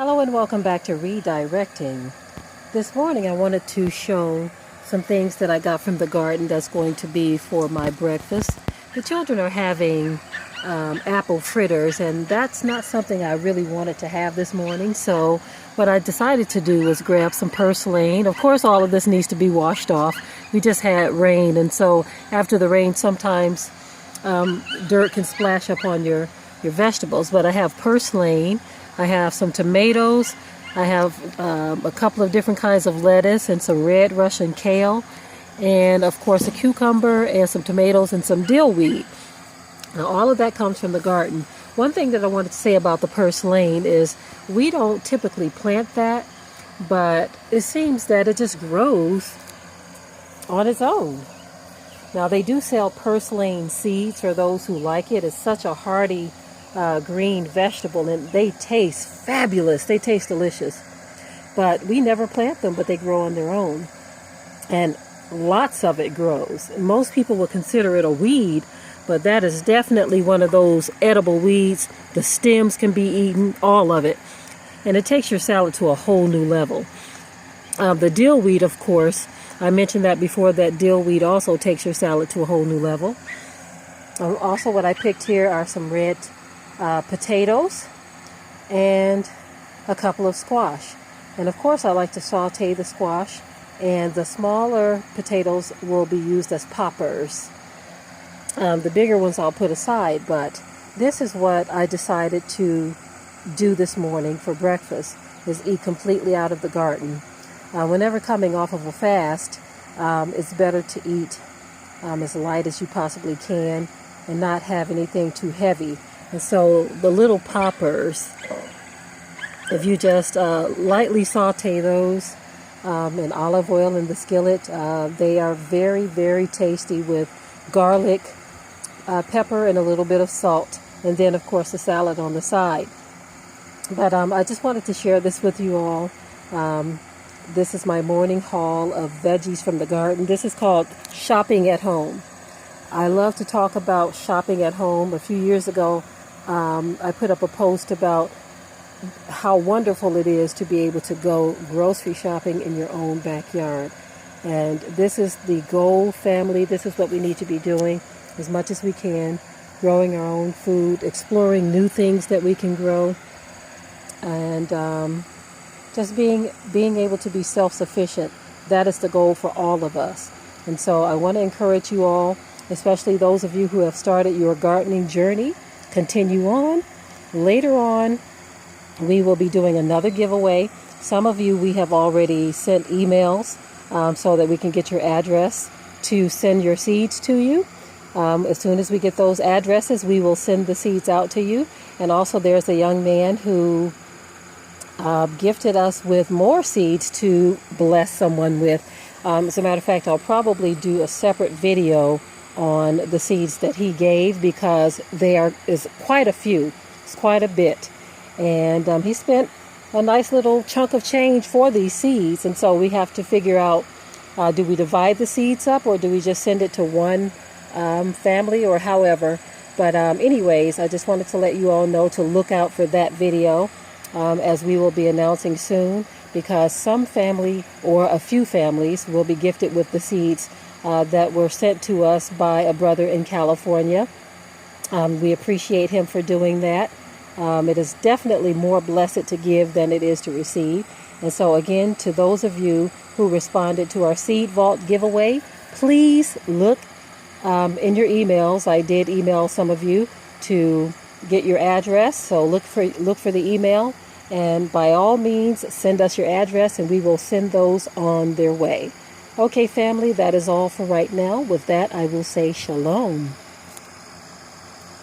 Hello and welcome back to Redirecting. This morning I wanted to show some things that I got from the garden that's going to be for my breakfast. The children are having apple fritters, and that's not something I really wanted to have this morning. So what I decided to do was grab some purslane. Of course, all of this needs to be washed off. We just had rain, and so after the rain sometimes dirt can splash up on your vegetables. But I have purslane. I have some tomatoes. I have a couple of different kinds of lettuce and some red Russian kale, and of course a cucumber and some tomatoes and some dill weed. Now all of that comes from the garden. One thing that I wanted to say about the purslane is we don't typically plant that, but it seems that it just grows on its own. Now they do sell purslane seeds for those who like it. It's such a hearty green vegetable, and they taste fabulous. They taste delicious. But we never plant them, but they grow on their own. And lots of it grows. Most people would consider it a weed, but that is definitely one of those edible weeds. The stems can be eaten, all of it. And it takes your salad to a whole new level. The dill weed, of course, I mentioned that before, that dill weed also takes your salad to a whole new level. Also, what I picked here are some red potatoes and a couple of squash. And of course I like to saute the squash, and the smaller potatoes will be used as poppers. The bigger ones I'll put aside, but this is what I decided to do this morning for breakfast, is eat completely out of the garden. Whenever coming off of a fast, it's better to eat as light as you possibly can and not have anything too heavy. And so the little poppers, if you just lightly saute those in olive oil in the skillet, they are very, very tasty with garlic, pepper, and a little bit of salt. And then, of course, the salad on the side. But I just wanted to share this with you all. This is my morning haul of veggies from the garden. This is called shopping at home. I love to talk about shopping at home. A few years ago, I put up a post about how wonderful it is to be able to go grocery shopping in your own backyard. And this is the goal, family. This is what we need to be doing as much as we can, growing our own food, exploring new things that we can grow, and just being able to be self-sufficient. That is the goal for all of us. And so I want to encourage you all, especially those of you who have started your gardening journey, continue on. Later on, we will be doing another giveaway. Some of you, we have already sent emails so that we can get your address to send your seeds to you. As soon as we get those addresses, we will send the seeds out to you. And also there's a young man who gifted us with more seeds to bless someone with. As a matter of fact, I'll probably do a separate video on the seeds that he gave, because is quite a few. It's quite a bit. And he spent a nice little chunk of change for these seeds. And so we have to figure out, do we divide the seeds up, or do we just send it to one family, or however. But anyways, I just wanted to let you all know to look out for that video, as we will be announcing soon, because some family or a few families will be gifted with the seeds that were sent to us by a brother in California. We appreciate him for doing that. It is definitely more blessed to give than it is to receive. And so again, to those of you who responded to our Seed Vault giveaway, please look in your emails. I did email some of you to get your address, so look for the email, and by all means send us your address and we will send those on their way. Okay, family, that is all for right now. With that, I will say shalom.